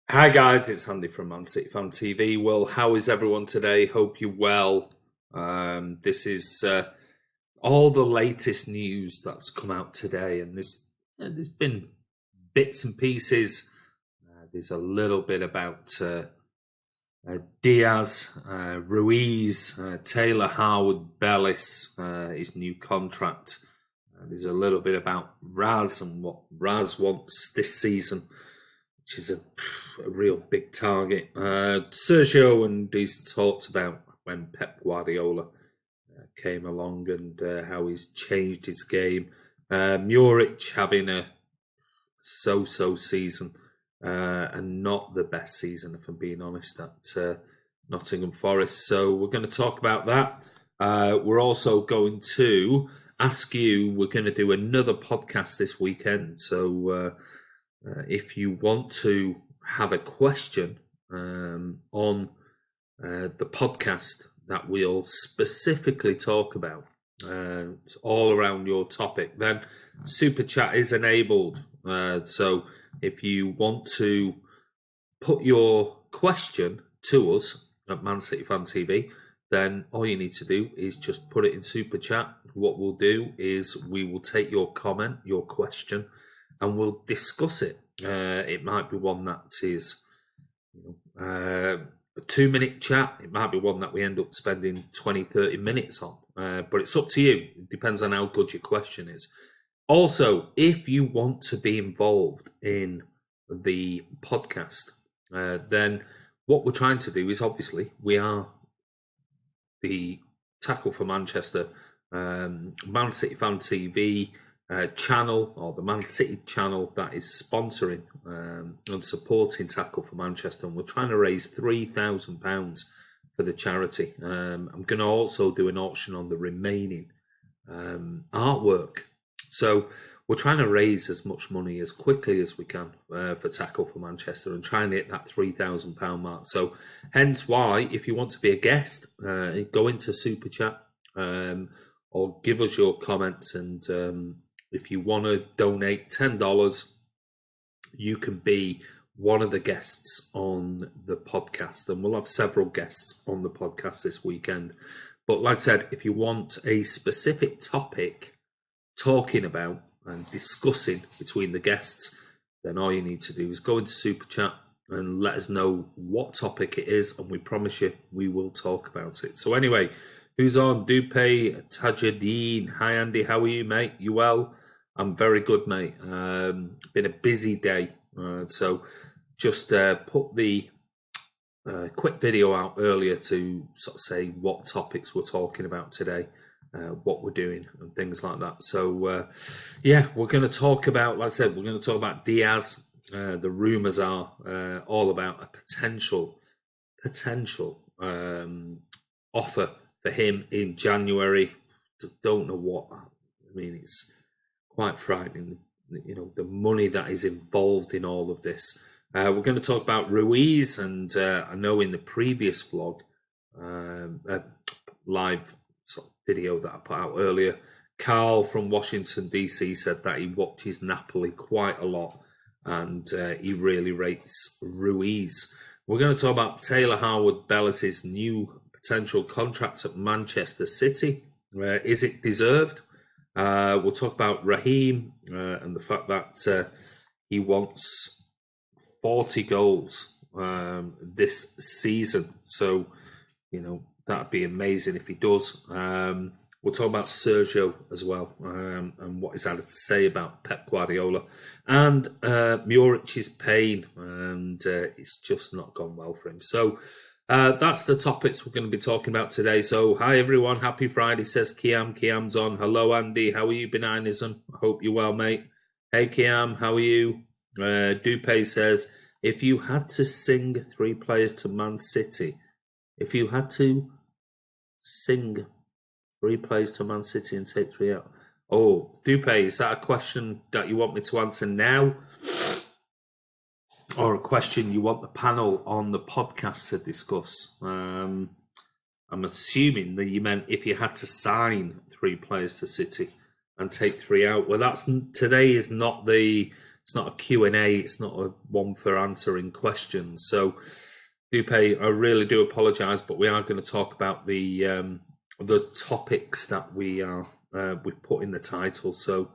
Hi guys, it's Andy from Man City Fan TV. Well, how is everyone today? Hope you're well. This is all the latest news that's come out today, and there's been bits and pieces. There's a little bit about Diaz, Ruiz, Taylor Harwood, Bellus, his new contract. There's a little bit about Raz and what Raz wants this season, which is a real big target. Sergio and he's talked about when Pep Guardiola came along and how he's changed his game. Muric having a so-so season and not the best season, if I'm being honest, at Nottingham Forest. So we're going to talk about that. We're also going to ask you, we're going to do another podcast this weekend. So if you want to have a question on the podcast that we'll specifically talk about, all around your topic, then Super Chat is enabled. So if you want to put your question to us at Man City Fan TV, then all you need to do is just put it in Super Chat. What we'll do is we will take your comment, your question, and we'll discuss it. It might be one that is a 2-minute chat. It might be one that we end up spending 20, 30 minutes on. But it's up to you. It depends on how good your question is. Also, if you want to be involved in the podcast, then what we're trying to do is, obviously, we are the Tackle for Manchester Man City Fan TV channel, or the Man City channel that is sponsoring and supporting Tackle for Manchester, and we're trying to raise £3,000 for the charity. I'm going to also do an auction on the remaining artwork. So we're trying to raise as much money as quickly as we can for Tackle for Manchester and trying to hit that £3,000 mark. So hence why, if you want to be a guest, go into Super Chat or give us your comments, and if you want to donate $10, you can be one of the guests on the podcast. And we'll have several guests on the podcast this weekend. But like I said, if you want a specific topic talking about and discussing between the guests, then all you need to do is go into Super Chat and let us know what topic it is, and we promise you we will talk about it. So anyway, who's on? Dupe Tajadeen. Hi Andy, how are you, mate? You well? I'm very good, mate. Been a busy day, so just put the quick video out earlier to sort of say what topics we're talking about today, what we're doing, and things like that. So yeah, we're going to talk about, like I said, we're going to talk about Diaz. The rumours are all about a potential offer for him in January. Don't know what. I mean, it's quite frightening, the money that is involved in all of this. We're going to talk about Ruiz, and I know in the previous vlog, live sort of video that I put out earlier, Carl from Washington DC said that he watches Napoli quite a lot, and he really rates Ruiz. We're going to talk about Taylor Harwood Bellis' new potential contract at Manchester City. Is it deserved? We'll talk about Raheem and the fact that he wants 40 goals this season. So, that'd be amazing if he does. We'll talk about Sergio as well, and what he's had to say about Pep Guardiola and Muric's pain, and it's just not gone well for him. So that's the topics we're going to be talking about today. So hi everyone, happy Friday, says Kiam. Kiam's on. Hello Andy, how are you, Benignism? I hope you're well, mate. Hey Kiam, how are you? Dupe says, if you had to sing 3 players to Man City, if you had to sing 3 players to Man City and take 3 out. Oh, Dupe, is that a question that you want me to answer now? Or a question you want the panel on the podcast to discuss? I'm assuming that you meant if you had to sign 3 players to City and take 3 out. Well, today is not the it's not a Q&A. It's not a one for answering questions. So, Dupe, I really do apologise, but we are going to talk about the topics that we've put in the title. So,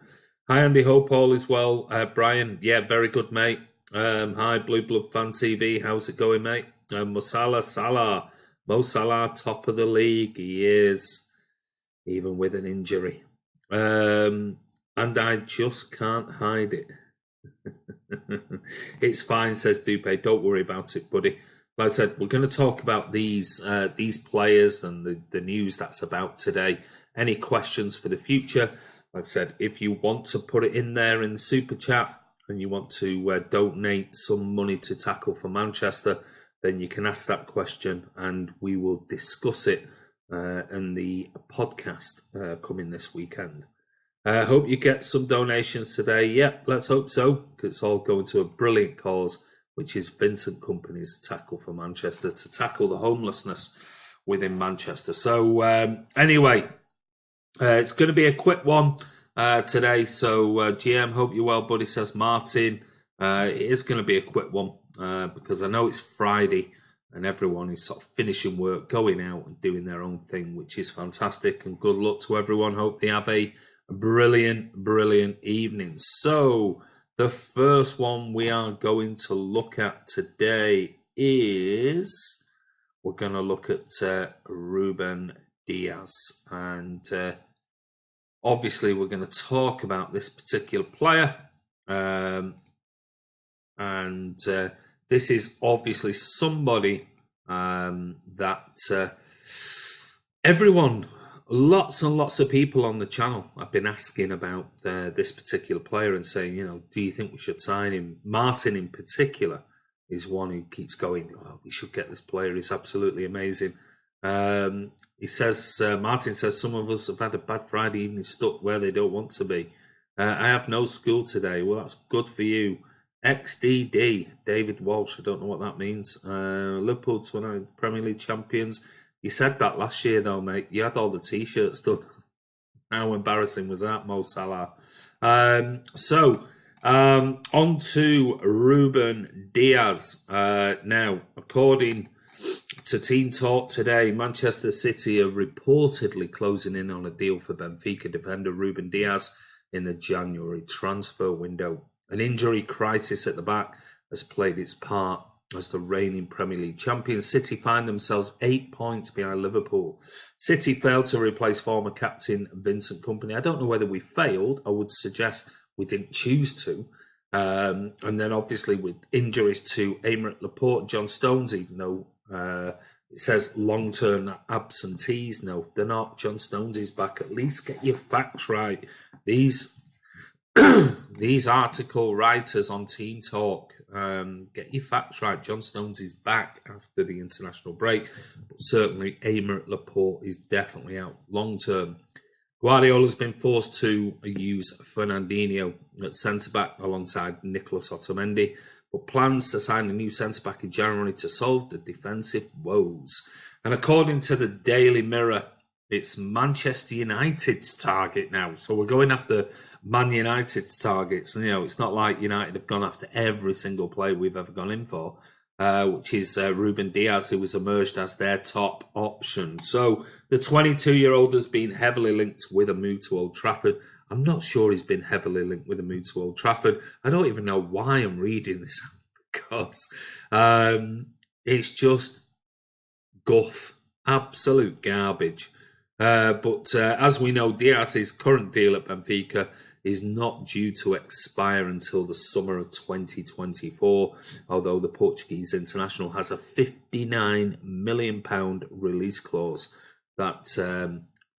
hi Andy, hope all is well. Brian, yeah, very good, mate. Hi Blue Blood Fan TV, how's it going, mate? Mo Salah, top of the league. He is, even with an injury. And I just can't hide it. It's fine, says Dupe. Don't worry about it, buddy. Like I said, we're going to talk about these players and the news that's about today. Any questions for the future? Like I said, if you want to put it in there in the super chat and you want to donate some money to Tackle for Manchester, then you can ask that question and we will discuss it in the podcast coming this weekend. I hope you get some donations today. Yep, let's hope so, because it's all going to a brilliant cause, which is Vincent Kompany's Tackle for Manchester, to tackle the homelessness within Manchester. So anyway, it's going to be a quick one today. So GM, hope you're well, buddy, says Martin. It is going to be a quick one because I know it's Friday and everyone is sort of finishing work, going out and doing their own thing, which is fantastic. And good luck to everyone. Hope they have a brilliant evening. So the first one we are going to look at today is we're going to look at Ruben Diaz. And obviously we're going to talk about this particular player. This is obviously somebody that everyone, lots and lots of people on the channel have been asking about this particular player and saying, do you think we should sign him? Martin in particular is one who keeps going, we should get this player. He's absolutely amazing. He says, Martin says, some of us have had a bad Friday evening stuck where they don't want to be. I have no school today. Well, that's good for you. XDD, David Walsh, I don't know what that means. Liverpool 29 Premier League champions. You said that last year, though, mate. You had all the T-shirts done. How embarrassing was that, Mo Salah? On to Ruben Diaz. Now, according to Team Talk today, Manchester City are reportedly closing in on a deal for Benfica defender Ruben Diaz in the January transfer window. An injury crisis at the back has played its part as the reigning Premier League champions. City find themselves 8 points behind Liverpool. City failed to replace former captain Vincent Kompany. I don't know whether we failed. I would suggest we didn't choose to. And then obviously with injuries to Aymeric Laporte, John Stones, even though it says long-term absentees. No, they're not. John Stones is back. At least get your facts right. These article writers on Team Talk, get your facts right. John Stones is back after the international break, but certainly Aymeric Laporte is definitely out long term. Guardiola's been forced to use Fernandinho at centre-back alongside Nicolas Otamendi, but plans to sign a new centre-back in January to solve the defensive woes. And according to the Daily Mirror, it's Manchester United's target now. So we're going after Man United's targets. It's not like United have gone after every single player we've ever gone in for, which is Ruben Diaz, who was emerged as their top option. So the 22-year-old has been heavily linked with a move to Old Trafford. I'm not sure he's been heavily linked with a move to Old Trafford. I don't even know why I'm reading this because it's just guff, absolute garbage. But as we know, Diaz's current deal at Benfica is not due to expire until the summer of 2024, although the Portuguese international has a £59 million release clause that,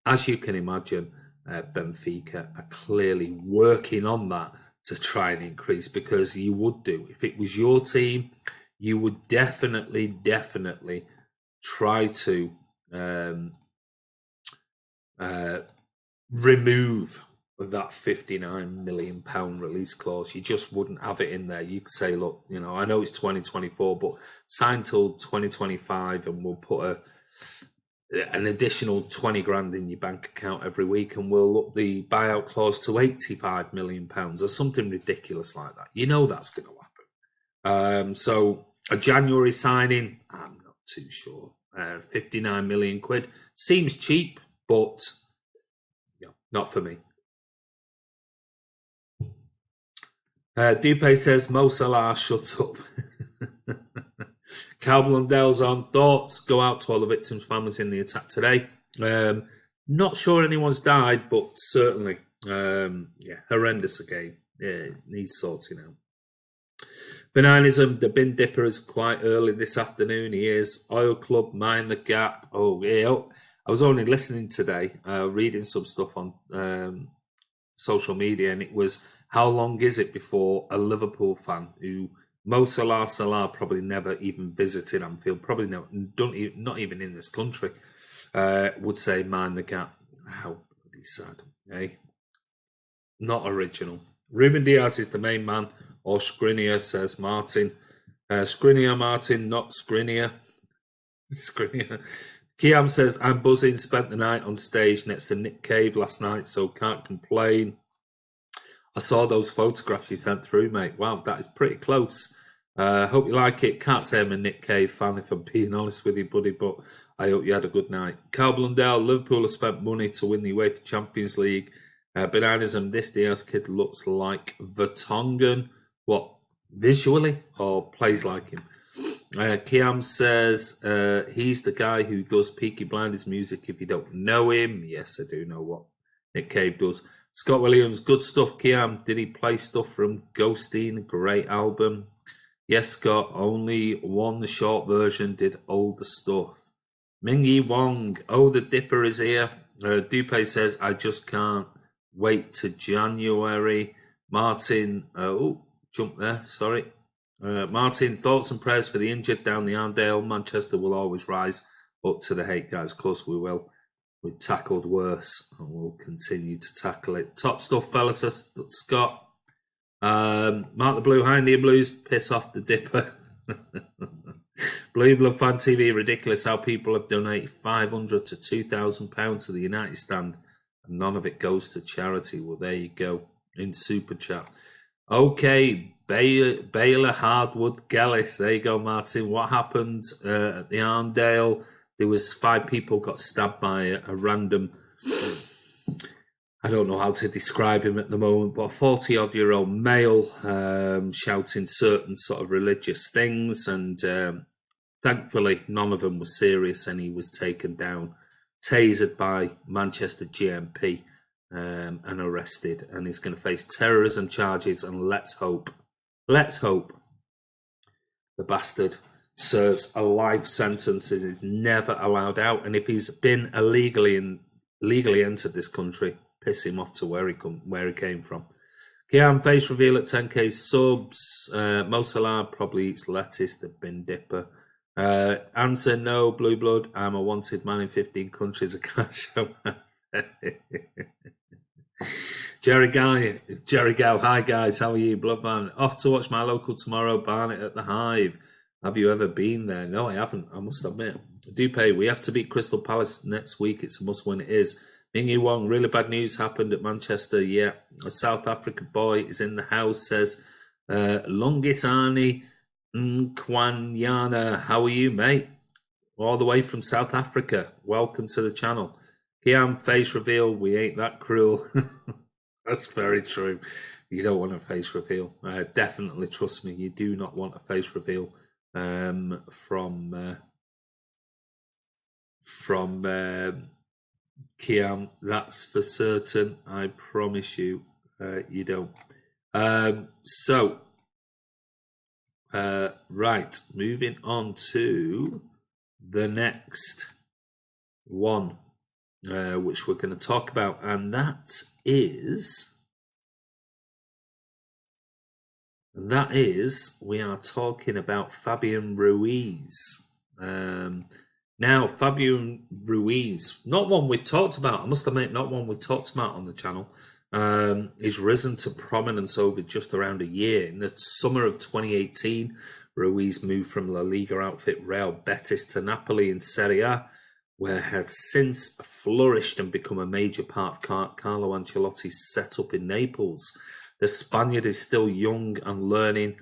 as you can imagine, Benfica are clearly working on that to try and increase, because you would do. If it was your team, you would definitely try to remove that £59 million release clause. You just wouldn't have it in there. You could say, look, I know it's 2024, but sign till 2025 and we'll put an additional 20 grand in your bank account every week, and we'll up the buyout clause to £85 million or something ridiculous like that. You know that's going to happen. So a January signing, I'm not too sure. 59 million quid seems cheap, but not for me. Dupe says, Mo Salah, shut up. Cal Blundell's on. Thoughts go out to all the victims' families in the attack today. Not sure anyone's died, but certainly, horrendous again. Yeah, needs sorting out. Bananism, the bin dipper is quite early this afternoon. He is. Oil Club, mind the gap. Oh, yeah. I was only listening today, reading some stuff on social media, and it was, how long is it before a Liverpool fan who Mo Salah probably never even visited Anfield, probably not even in this country, would say mind the gap. How bloody sad, eh? Not original. Ruben Diaz is the main man, or Skriniar, says Martin. Skriniar, Martin, not Skriniar. Skriniar. Kiam says, I'm buzzing, spent the night on stage next to Nick Cave last night, so can't complain. I saw those photographs you sent through, mate. Wow, that is pretty close. Hope you like it. Can't say I'm a Nick Cave fan, if I'm being honest with you, buddy, but I hope you had a good night. Carl Blundell, Liverpool have spent money to win the UEFA Champions League. Bananism, this Diaz kid looks like Vertonghen. What, visually, or plays like him? Kiam says, he's the guy who does Peaky Blinders music if you don't know him. Yes, I do know what Nick Cave does. Scott Williams, good stuff, Kiam. Did he play stuff from Ghosteen? Great album. Yes, Scott, only one short version did older stuff. Mingyi Wong, oh, the Dipper is here. Dupe says, I just can't wait to January. Martin, jump there, sorry. Martin, thoughts and prayers for the injured down the Arndale. Manchester will always rise up to the hate, guys. Of course we will. We've tackled worse, and we'll continue to tackle it. Top stuff, fellas, says Scott. Mark the Blue, Hindy and Blues, piss off the Dipper. Blue Blood Fan TV, ridiculous how people have donated £500 to £2,000 to the United Stand, and none of it goes to charity. Well, there you go, in Super Chat. Okay, Baylor, Hardwood, Gellis. There you go, Martin. What happened at the Arndale? There was 5 people got stabbed by a random, I don't know how to describe him at the moment, but a 40-odd-year-old male shouting certain sort of religious things, and thankfully none of them were serious, and he was taken down, tasered by Manchester GMP and arrested, and he's going to face terrorism charges, and let's hope the bastard serves a life sentence and is never allowed out. And if he's been illegally entered this country, piss him off to where he came from. Kiam, face reveal at 10k subs. Mo Salah probably eats lettuce, the bin dipper. Answer, no, Blue Blood. I'm a wanted man in 15 countries. I can't show my Jerry Gow, hi guys, how are you, Bloodman? Off to watch my local tomorrow, Barnet at the Hive. Have you ever been there? No, I haven't, I must admit. Dupe, we have to beat Crystal Palace next week. It's a must win, it is. Mingyi Wong, really bad news happened at Manchester. Yeah, a South African boy is in the house, says Longisani Nkwanyana. How are you, mate? All the way from South Africa. Welcome to the channel. Kiam, face reveal. We ain't that cruel. That's very true. You don't want a face reveal. Definitely, trust me, you do not want a face reveal from Kiam. That's for certain. I promise you, you don't. Right, moving on to the next one, which we're going to talk about, and that is we are talking about Fabian Ruiz. Now, Fabian Ruiz, not one we talked about, I must admit, not one we talked about on the channel. He's risen to prominence over just around a year. In the summer of 2018, Ruiz moved from La Liga outfit Real Betis to Napoli in Serie A, where has since flourished and become a major part of Carlo Ancelotti's setup in Naples. The Spaniard is still young and learning,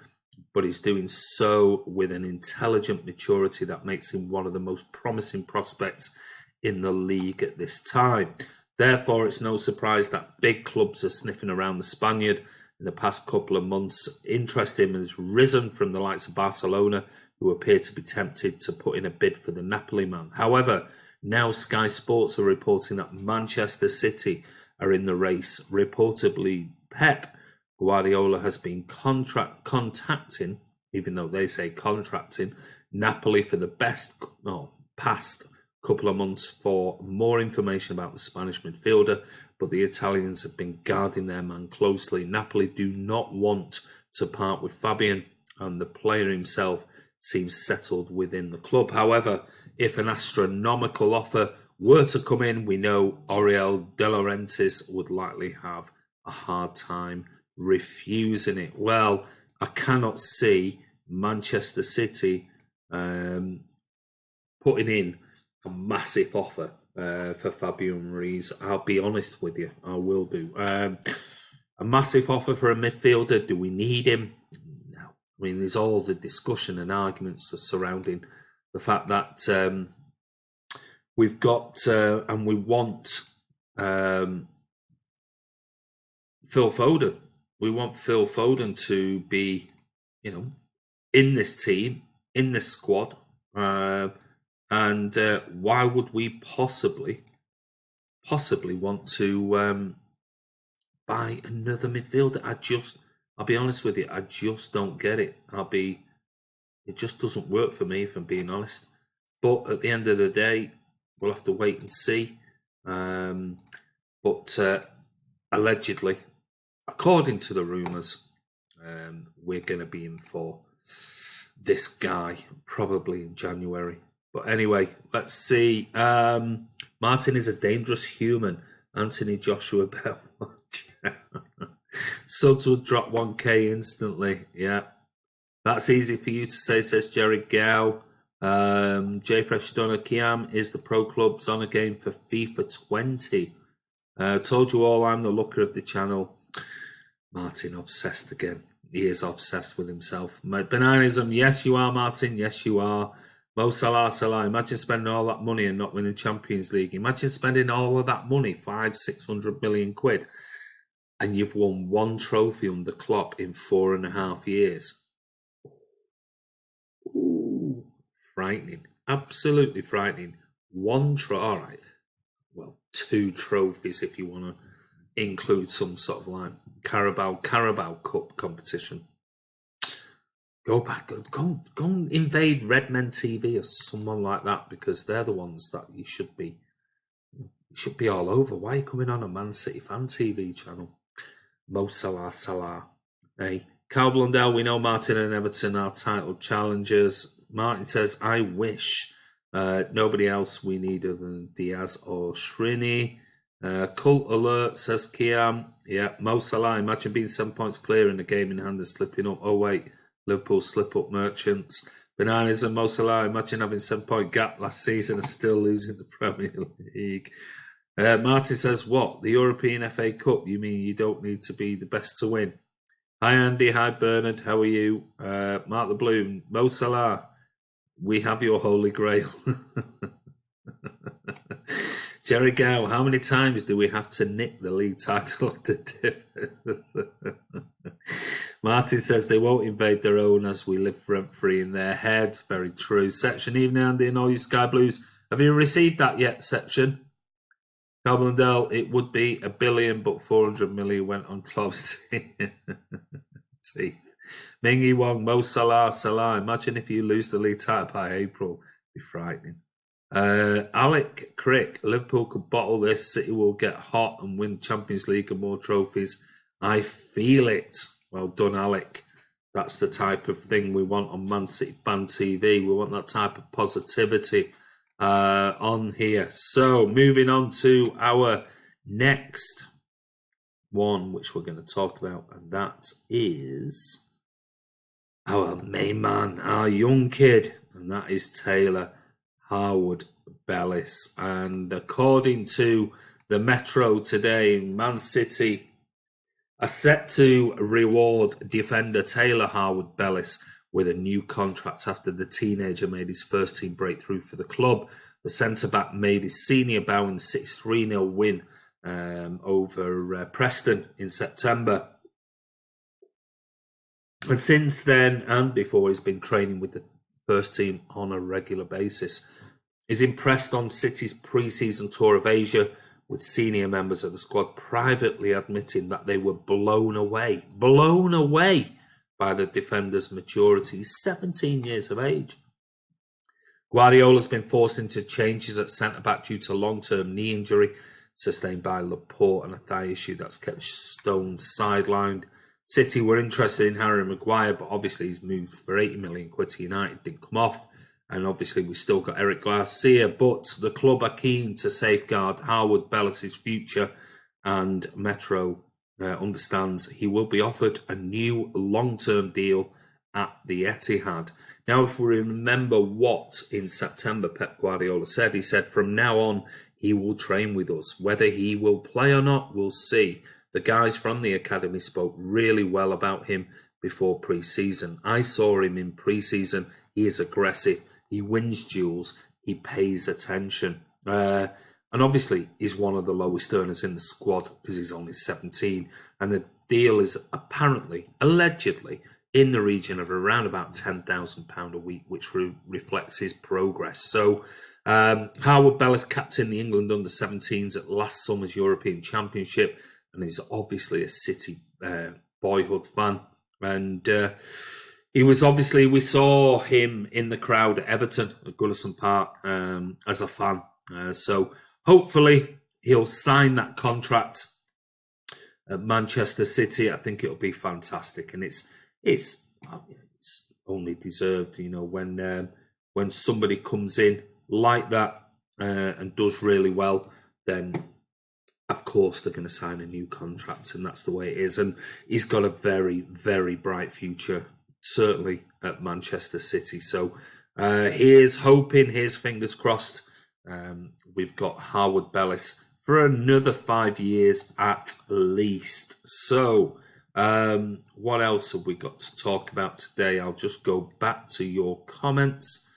but he's doing so with an intelligent maturity that makes him one of the most promising prospects in the league at this time. Therefore, it's no surprise that big clubs are sniffing around the Spaniard. In the past couple of months, interest in him has risen from the likes of Barcelona, who appear to be tempted to put in a bid for the Napoli man. However, now Sky Sports are reporting that Manchester City are in the race. Reportedly, Pep Guardiola has been contacting, even though they say contracting, Napoli for the past couple of months for more information about the Spanish midfielder, but the Italians have been guarding their man closely. Napoli do not want to part with Fabian, and the player himself seems settled within the club. However, if an astronomical offer were to come in, we know Oriol De Laurentiis would likely have a hard time refusing it. Well, I cannot see Manchester City putting in a massive offer for Fabian Ruiz. I'll be honest with you, I will do. A massive offer for a midfielder. Do we need him? No. I mean, there's all the discussion and arguments surrounding the fact that we've got and we want Phil Foden. We want Phil Foden to be, in this team, in this squad. And why would we possibly want to buy another midfielder? I'll be honest with you, I just don't get it. It just doesn't work for me, if I'm being honest. But at the end of the day, we'll have to wait and see. But allegedly, according to the rumours, we're going to be in for this guy probably in January. But anyway, let's see. Martin is a dangerous human. Anthony Joshua Bell. Suds would drop 1k instantly. Yeah. That's easy for you to say, says Jerry Gow. J Fresh Donner, Kiam is the pro club's honour game for FIFA 20. Told you all I'm the looker of the channel. Martin obsessed again. He is obsessed with himself. Bananism, yes you are, Martin. Yes you are. Mo Salah. Imagine spending all that money and not winning Champions League. Imagine spending all of that money, 500-600 million quid, and you've won one trophy under Klopp in 4.5 years. Ooh, frightening. Absolutely frightening. One trophy. All right. Well, 2 trophies if you want to include some sort of like Carabao Cup competition. Go back, go and invade Redmen TV or someone like that, because they're the ones that you should be all over. Why are you coming on a Man City fan TV channel? Mo Salah. Hey, Carl Blundell, we know Martin and Everton are title challengers. Martin says, I wish nobody else we need other than Diaz or Shrini. Cult alert, says Kiam. Yeah, Mo Salah, imagine being 7 points clear in the game in hand and slipping up. Oh wait, Liverpool slip up merchants. Bananas and Mo Salah, imagine having 7-point gap last season and still losing the Premier League. Martin says, what? The European FA Cup? You mean you don't need to be the best to win? Hi Andy, hi Bernard, how are you? Mark the Bloom, Mo Salah, we have your holy grail. Jerry Gow, how many times do we have to nick the league title of the div? Martin says they won't invade their own as we live rent-free in their heads. Very true. Section, evening Andy and all you Sky Blues. Have you received that yet, Section? Calvin, it would be $1 billion, but 400 million went on Klopp's teeth. Mingy Wong, Mo Salah. Imagine if you lose the league title by April. It'd be frightening. Alec Crick, Liverpool could bottle this. City will get hot and win Champions League and more trophies. I feel it. Well done, Alec. That's the type of thing we want on Man City Fan TV. We want that type of positivity on here. So, moving on to our next one, which we're going to talk about, and that is our main man, our young kid, and that is Taylor Harwood. Bellus. And according to the Metro today, Man City are set to reward defender Taylor Harwood-Bellis with a new contract after the teenager made his first-team breakthrough for the club. The centre-back made his senior bow in the 6-3-0 win over Preston in September. And since then, and before, he's been training with the first team on a regular basis. He's impressed on City's pre-season tour of Asia, with senior members of the squad privately admitting that they were blown away by the defender's maturity. He's 17 years of age. Guardiola's been forced into changes at centre-back due to long-term knee injury sustained by Laporte and a thigh issue that's kept Stones sidelined. City were interested in Harry Maguire, but obviously he's moved for 80 million quid to United, didn't come off. And obviously we've still got Eric Garcia, but the club are keen to safeguard Harwood-Bellis' future, and Metro understands he will be offered a new long-term deal at the Etihad. Now, if we remember what in September Pep Guardiola said, he said from now on he will train with us. Whether he will play or not, we'll see. The guys from the academy spoke really well about him before pre-season. I saw him in pre-season. He is aggressive. He wins duels. He pays attention. And obviously, he's one of the lowest earners in the squad because he's only 17. And the deal is apparently, allegedly, in the region of around about £10,000 a week, which reflects his progress. So, Harwood-Bellis captained the England under-17s at last summer's European Championship, and he's obviously a City boyhood fan. And he was obviously, we saw him in the crowd at Everton at Goodison Park as a fan. So hopefully he'll sign that contract at Manchester City. I think it'll be fantastic, and it's only deserved. You know, when somebody comes in like that and does really well, then of course they're going to sign a new contract, and that's the way it is. And he's got a very, very bright future, certainly at Manchester City. So here's hoping, here's fingers crossed, we've got Harwood-Bellis for another 5 years at least. So what else have we got to talk about today? I'll just go back to your comments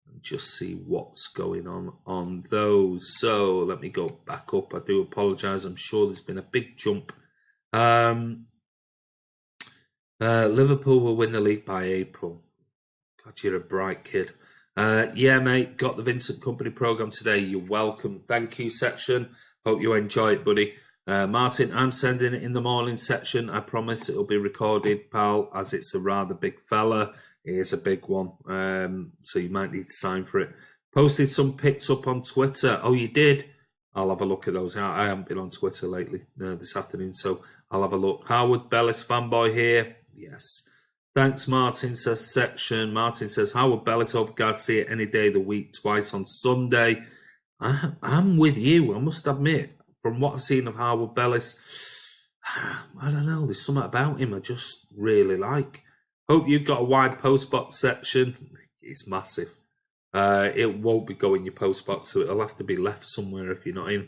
and just see what's going on those. So let me go back up. I do apologise. I'm sure there's been a big jump. Liverpool will win the league by April. God, you're a bright kid. Yeah, mate, got the Vincent Company programme today. You're welcome. Thank you, section. Hope you enjoy it, buddy. Martin, I'm sending it in the morning section. I promise it'll be recorded, pal, as it's a rather big fella. It is a big one, so you might need to sign for it. Posted some pics up on Twitter. Oh, you did? I'll have a look at those. I haven't been on Twitter lately this afternoon, so I'll have a look. Harwood-Bellis fanboy here. Yes. Thanks, Martin, says section. Martin says, Harwood-Bellis over Garcia any day of the week, twice on Sunday. I'm with you, I must admit. From what I've seen of Harwood-Bellis, I don't know, there's something about him I just really like. Hope you've got a wide post box section. It's massive. It won't be going your post box, so it'll have to be left somewhere if you're not in.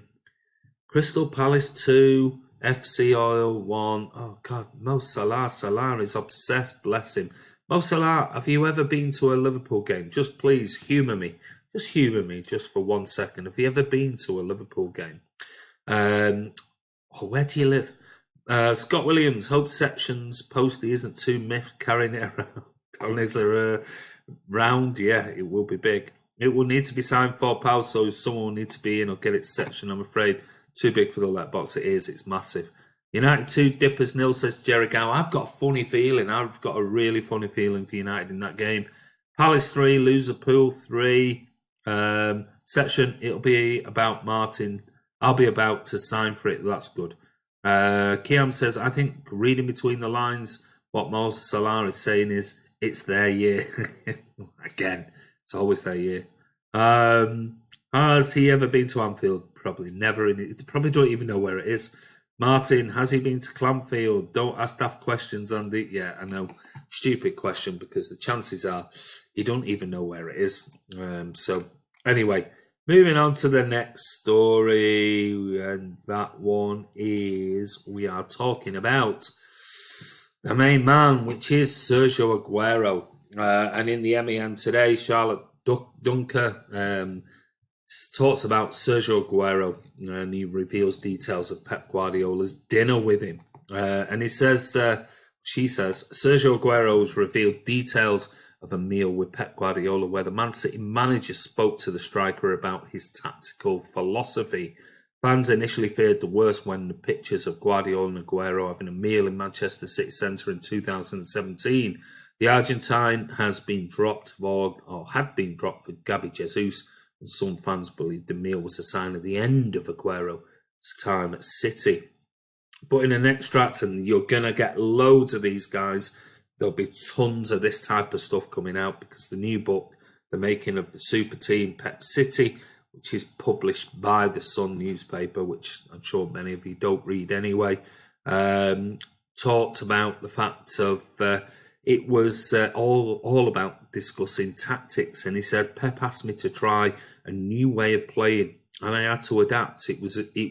Crystal Palace 2, FC Oil 1. Oh, God, Mo Salah. Salah is obsessed, bless him. Mo Salah, have you ever been to a Liverpool game? Just please humour me. Just humour me just for 1 second. Have you ever been to a Liverpool game? Where do you live? Scott Williams, hope sections posty isn't too miffed carrying it around. On his round, yeah, it will be big. It will need to be signed £4, so someone will need to be in or get it section. I'm afraid too big for the letterbox. It is. It's massive. United 2, Dippers 0, says Jerry Gow. I've got a funny feeling. I've got a really funny feeling for United in that game. Palace 3, Liverpool 3. Section, it'll be about Martin. I'll be about to sign for it. That's good. Kiam says, I think reading between the lines, what Mo Salah is saying is, it's their year. Again, it's always their year. Has he ever been to Anfield? Probably never. Probably don't even know where it is. Martin, has he been to Clanfield? Don't ask daft questions, Andy. Yeah, I know. Stupid question, because the chances are he don't even know where it is. So, anyway, Moving on to the next story, and that one is we are talking about the main man, which is Sergio Aguero. And in the MEN today, Charlotte Dunker talks about Sergio Aguero, and he reveals details of Pep Guardiola's dinner with him. And he says, she says, Sergio Aguero's revealed details of a meal with Pep Guardiola where the Man City manager spoke to the striker about his tactical philosophy. Fans initially feared the worst when the pictures of Guardiola and Aguero having a meal in Manchester City Centre in 2017. The Argentine has been dropped or had been dropped for Gabi Jesus, and some fans believed the meal was a sign of the end of Aguero's time at City. But in an extract, and you're going to get loads of these guys, there'll be tons of this type of stuff coming out because the new book, The Making of the Super Team Pep City, which is published by the Sun newspaper, which I'm sure many of you don't read anyway, talked about the fact of it was all about discussing tactics. And he said, Pep asked me to try a new way of playing, and I had to adapt. It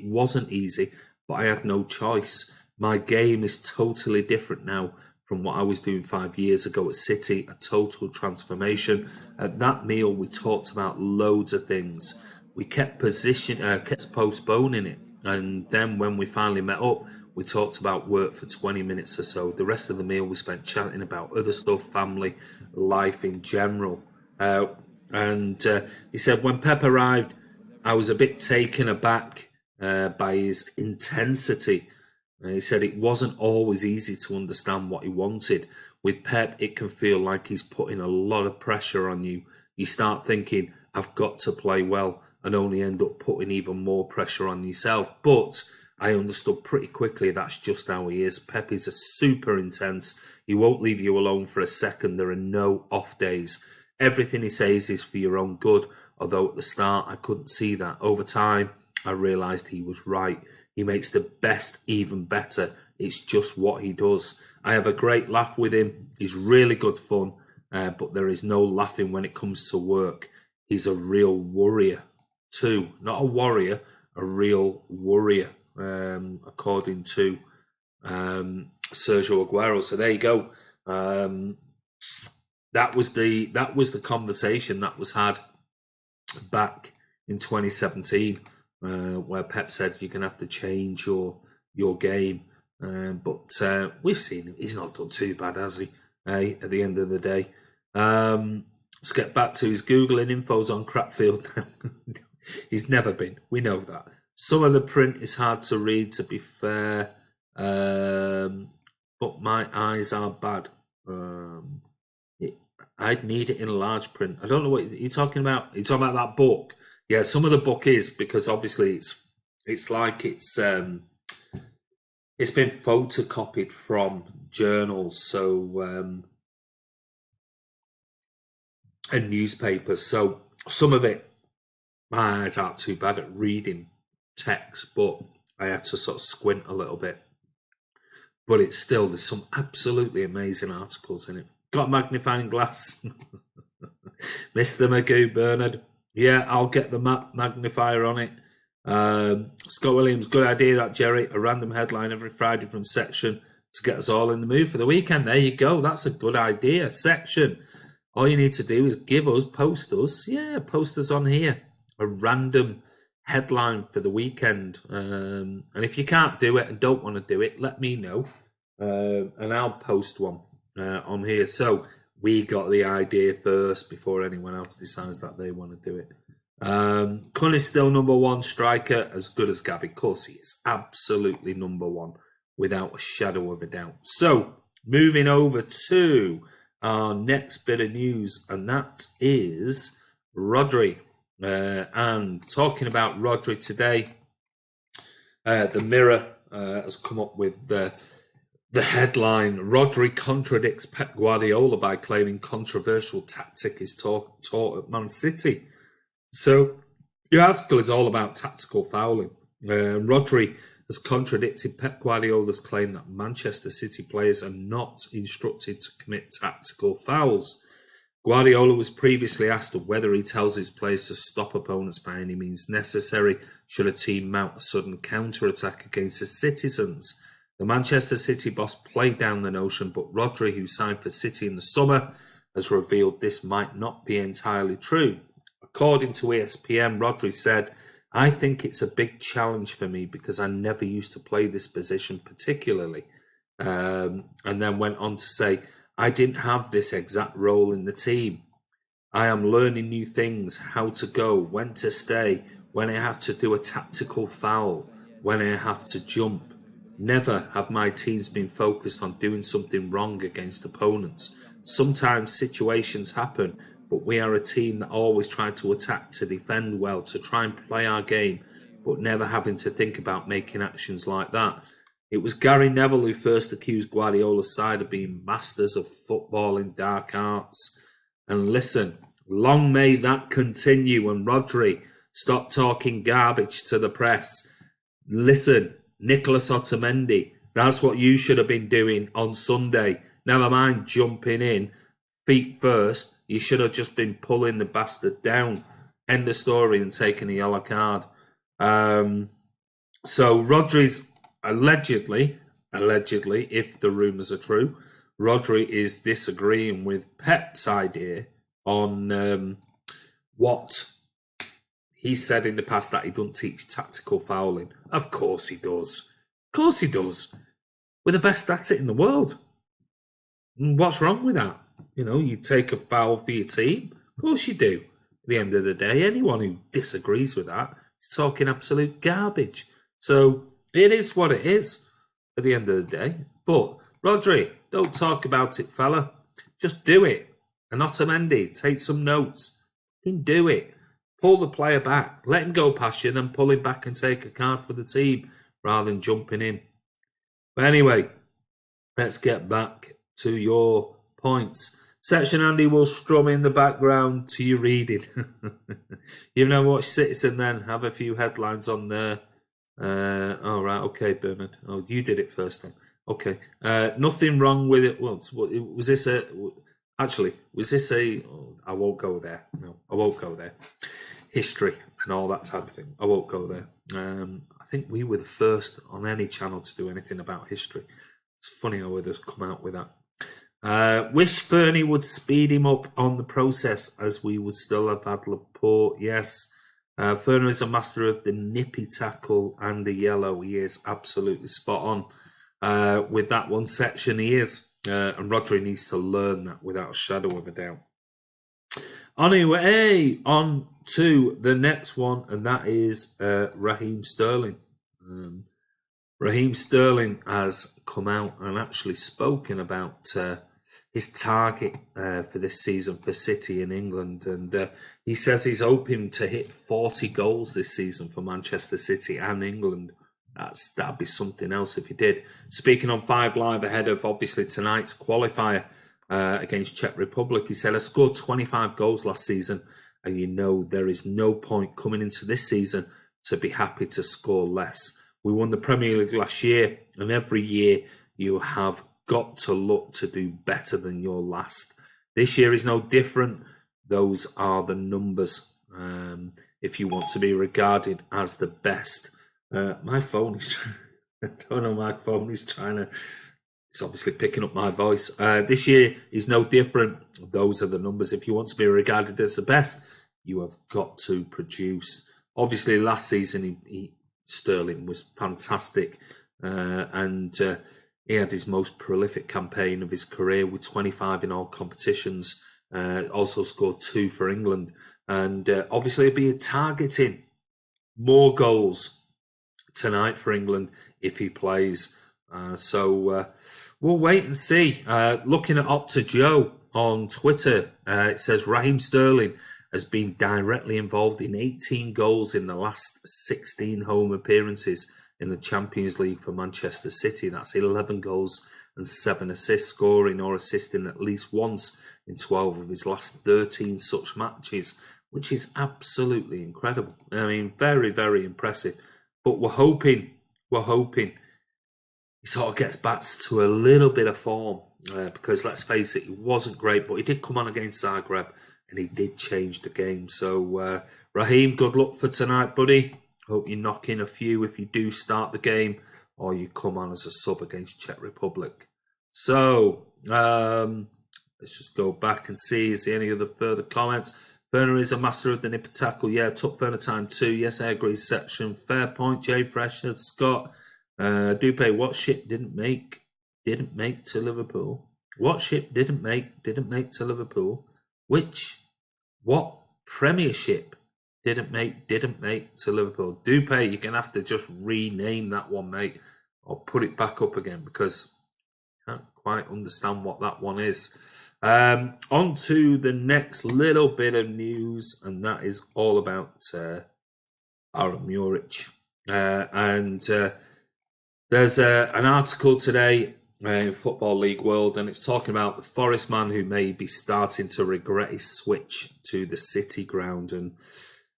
wasn't easy, but I had no choice. My game is totally different now from what I was doing 5 years ago at City, a total transformation. At that meal, we talked about loads of things. We kept postponing it. And then when we finally met up, we talked about work for 20 minutes or so. The rest of the meal we spent chatting about other stuff, family, life in general. He said, when Pep arrived, I was a bit taken aback by his intensity. He said it wasn't always easy to understand what he wanted. With Pep, it can feel like he's putting a lot of pressure on you. You start thinking, I've got to play well, and only end up putting even more pressure on yourself. But I understood pretty quickly that's just how he is. Pep is a super intense. He won't leave you alone for a second. There are no off days. Everything he says is for your own good, although at the start I couldn't see that. Over time, I realised he was right. He makes the best even better. It's just what he does. I have a great laugh with him. He's really good fun, but there is no laughing when it comes to work. He's a real worrier too. Not a warrior, a real worrier, according to Sergio Aguero. So there you go. That was the conversation that was had back in 2017. Where Pep said you're going to have to change your game. But we've seen him. He's not done too bad, has he? At the end of the day. Let's get back to his Googling. Info's on Crapfield. He's never been. We know that. Some of the print is hard to read, to be fair. But my eyes are bad. I'd need it in large print. I don't know what you're talking about. You're talking about that book. Yeah, some of the book is, because obviously it's like it's been photocopied from journals, so and newspapers. So some of it, my eyes aren't too bad at reading text, but I had to sort of squint a little bit. But it's still, there's some absolutely amazing articles in it. Got a magnifying glass, Mr. Magoo Bernard. Yeah, I'll get the magnifier on it. Scott Williams, good idea that, Jerry. A random headline every Friday from Section to get us all in the mood for the weekend. There you go. That's a good idea. Section. All you need to do is post us on here. A random headline for the weekend. And if you can't do it and don't want to do it, let me know. And I'll post one on here. So we got the idea first before anyone else decides that they want to do it. Kun is still number one striker, as good as Gabi. Of course he is. Absolutely number one, without a shadow of a doubt. So, moving over to our next bit of news, and that is Rodri. And talking about Rodri today, the Mirror has come up with the headline, Rodri contradicts Pep Guardiola by claiming controversial tactic is taught at Man City. So the article is all about tactical fouling. Rodri has contradicted Pep Guardiola's claim that Manchester City players are not instructed to commit tactical fouls. Guardiola was previously asked whether he tells his players to stop opponents by any means necessary should a team mount a sudden counter-attack against the citizens. The Manchester City boss played down the notion, but Rodri, who signed for City in the summer, has revealed this might not be entirely true. According to ESPN, Rodri said, "I think it's a big challenge for me because I never used to play this position particularly." And then went on to say, "I didn't have this exact role in the team. I am learning new things, how to go, when to stay, when I have to do a tactical foul, when I have to jump. Never have my teams been focused on doing something wrong against opponents. Sometimes situations happen, but we are a team that always try to attack, to defend well, to try and play our game, but never having to think about making actions like that." It was Gary Neville who first accused Guardiola's side of being masters of football in dark arts. And listen, long may that continue. And Rodri, stop talking garbage to the press. Listen, Nicolas Otamendi, that's what you should have been doing on Sunday. Never mind jumping in, feet first. You should have just been pulling the bastard down. End of story, and taking a yellow card. So Rodri's allegedly, if the rumours are true, Rodri is disagreeing with Pep's idea on what he said in the past, that he doesn't teach tactical fouling. Of course he does. Of course he does. We're the best at it in the world. And what's wrong with that? You know, you take a foul for your team. Of course you do. At the end of the day, anyone who disagrees with that is talking absolute garbage. So it is what it is at the end of the day. But, Rodri, don't talk about it, fella. Just do it. And Otamendi, take some notes. You can do it. Pull the player back. Let him go past you, then pull him back and take a card for the team rather than jumping in. But anyway, let's get back to your points. Section Andy will strum in the background to you reading. You've never watched Citizen then? Have a few headlines on there. All right, okay, Bernard. Oh, you did it first then. Okay. Nothing wrong with it. Well, was this a... Actually, was this a... Oh, I won't go there. No, I won't go there. History and all that type of thing. I won't go there. I think we were the first on any channel to do anything about history. It's funny how others come out with that. Wish Fernie would speed him up on the process, as we would still have had Laporte. Yes. Fernie is a master of the nippy tackle and the yellow. He is absolutely spot on. With that one section, he is. And Rodri needs to learn that without a shadow of a doubt. Anyway, on to the next one, and that is Raheem Sterling. Raheem Sterling has come out and actually spoken about his target for this season for City in England, and he says he's hoping to hit 40 goals this season for Manchester City and England. That'd be something else if he did. Speaking on 5 Live ahead of obviously tonight's qualifier against Czech Republic, he said, "I scored 25 goals last season, and you know there is no point coming into this season to be happy to score less. We won the Premier League last year, and every year you have got to look to do better than your last. This year is no different. Those are the numbers if you want to be regarded as the best." My phone is I don't know, my phone is trying to... It's obviously picking up my voice. This year is no different. Those are the numbers. If you want to be regarded as the best, you have got to produce. Obviously, last season, Sterling was fantastic. And he had his most prolific campaign of his career with 25 in all competitions. Also scored 2 for England. And obviously, he'll be targeting more goals tonight for England if he plays. So we'll wait and see. Looking at Opta Joe on Twitter, it says Raheem Sterling has been directly involved in 18 goals in the last 16 home appearances in the Champions League for Manchester City. That's 11 goals and 7 assists, scoring or assisting at least once in 12 of his last 13 such matches, which is absolutely incredible. I mean, very, very impressive. But we're hoping he sort of gets back to a little bit of form because let's face it, he wasn't great, but he did come on against Zagreb and he did change the game. So, Raheem, good luck for tonight, buddy. Hope you knock in a few if you do start the game or you come on as a sub against Czech Republic. So, let's just go back and see. Is there any other further comments? Werner is a master of the nipper tackle. Yeah, it took Werner time too. Yes, I agree. Section. Fair point, Jay Fresh. Scott. Dupe, what ship didn't make to Liverpool? What ship didn't make to Liverpool? What Premiership didn't make to Liverpool? Dupe, you're going to have to just rename that one, mate, or put it back up again because I can't quite understand what that one is. On to the next little bit of news, and that is all about Aaron Muric. There's an article today in Football League World, and it's talking about the Forest man who may be starting to regret his switch to the City ground. And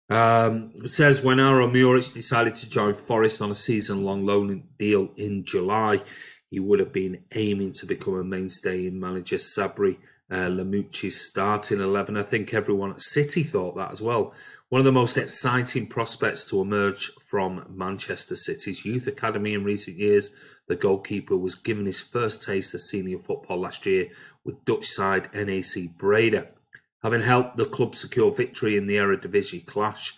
it says when Aaron Muric decided to join Forest on a season-long loan deal in July, he would have been aiming to become a mainstay in manager Sabri Lamouchi's starting 11. I think everyone at City thought that as well. One of the most exciting prospects to emerge from Manchester City's youth academy in recent years, the goalkeeper was given his first taste of senior football last year with Dutch side NAC Breda. Having helped the club secure victory in the Eredivisie clash,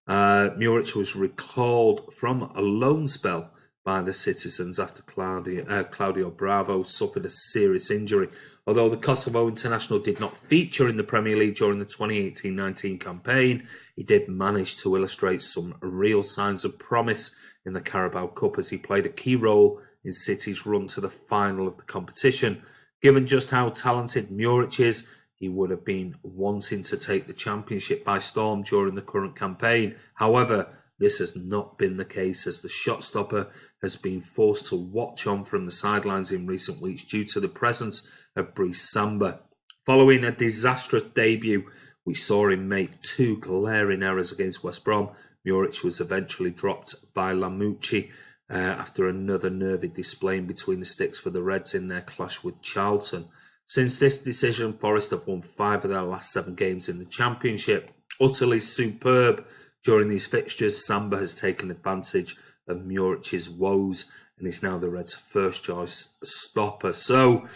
Muric was recalled from a loan spell by the citizens after Claudio Bravo suffered a serious injury. Although the Kosovo international did not feature in the Premier League during the 2018-19 campaign, he did manage to illustrate some real signs of promise in the Carabao Cup as he played a key role in City's run to the final of the competition. Given just how talented Muric is, he would have been wanting to take the championship by storm during the current campaign. However, this has not been the case as the shot stopper has been forced to watch on from the sidelines in recent weeks due to the presence of Brice Samba. Following a disastrous debut, we saw him make two glaring errors against West Brom. Muric was eventually dropped by Lamouchi after another nervy display in between the sticks for the Reds in their clash with Charlton. Since this decision, Forest have won 5 of their last 7 games in the Championship. Utterly superb during these fixtures, Samba has taken advantage of Muric's woes and is now the Reds' first choice stopper. So,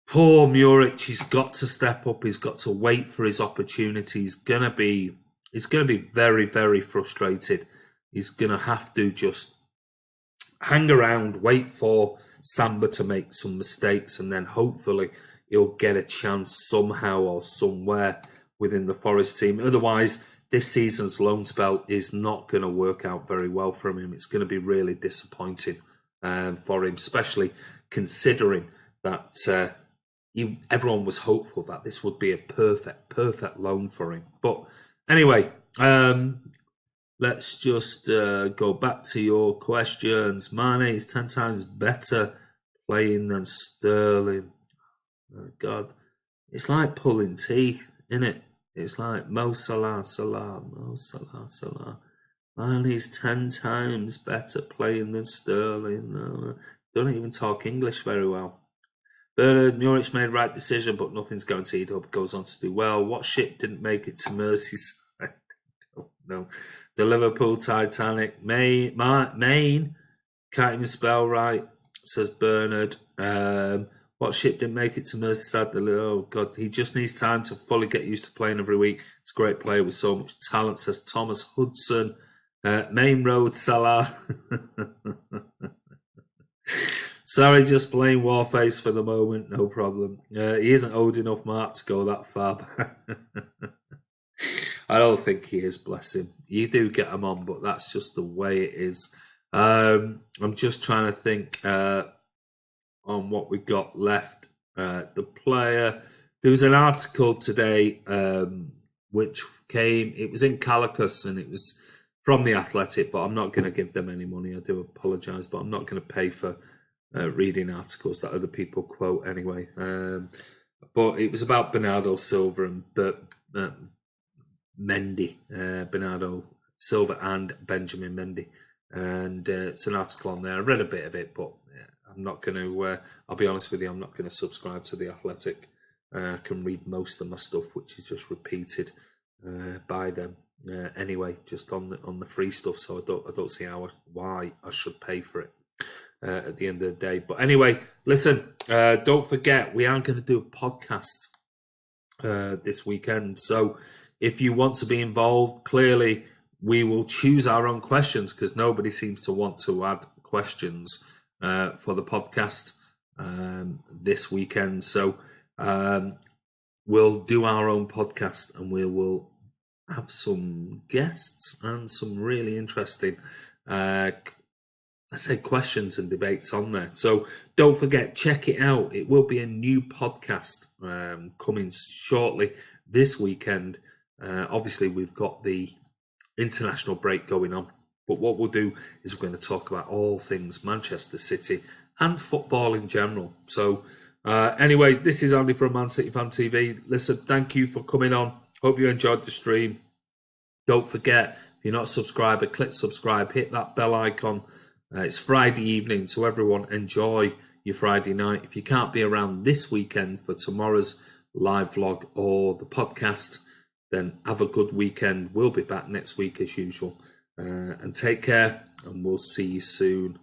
poor Muric, he's got to step up. He's got to wait for his opportunity. He's gonna be very, very frustrated. He's gonna have to just hang around, wait for Samba to make some mistakes, and then hopefully he'll get a chance somehow or somewhere within the Forest team. Otherwise, this season's loan spell is not going to work out very well for him. It's going to be really disappointing for him, especially considering that everyone was hopeful that this would be a perfect loan for him. But anyway, let's just go back to your questions. Mane is 10 times better playing than Sterling. Oh, God. It's like pulling teeth, isn't it? It's like Mo Salah, Mo Salah. Man, he's 10 times better playing than Sterling. No, don't even talk English very well. Bernard, Muric made right decision, but nothing's guaranteed. Hope goes on to do well. What ship didn't make it to Merseyside? I don't know. The Liverpool Titanic. Maine. Can't even spell right, says Bernard. What ship didn't make it to Merseyside? Oh, God. He just needs time to fully get used to playing every week. It's a great player with so much talent, says Thomas Hudson. Main Road, Salah. Sorry, just playing Warface for the moment. No problem. He isn't old enough, Mark, to go that far. I don't think he is, bless him. You do get him on, but that's just the way it is. I'm just trying to think on what we got left. The player. There was an article today which came. It was in Calicus and it was from The Athletic, but I'm not going to give them any money. I do apologise, but I'm not going to pay for reading articles that other people quote anyway. But it was about Bernardo Silva and Mendy. Bernardo Silva and Benjamin Mendy. And it's an article on there. I read a bit of it, but I'm not going to. I'll be honest with you. I'm not going to subscribe to The Athletic. I can read most of my stuff, which is just repeated by them anyway, just on the free stuff. So I don't see why I should pay for it at the end of the day. But anyway, listen. Don't forget, we are going to do a podcast this weekend. So if you want to be involved, clearly we will choose our own questions because nobody seems to want to add questions for the podcast this weekend. So we'll do our own podcast and we will have some guests and some really interesting questions and debates on there. So don't forget, check it out. It will be a new podcast coming shortly this weekend. Obviously, we've got the international break going on. But what we'll do is we're going to talk about all things Manchester City and football in general. So anyway, this is Andy from Man City Fan TV. Listen, thank you for coming on. Hope you enjoyed the stream. Don't forget, if you're not a subscriber, click subscribe, hit that bell icon. It's Friday evening, so everyone enjoy your Friday night. If you can't be around this weekend for tomorrow's live vlog or the podcast, then have a good weekend. We'll be back next week as usual. And take care, and we'll see you soon.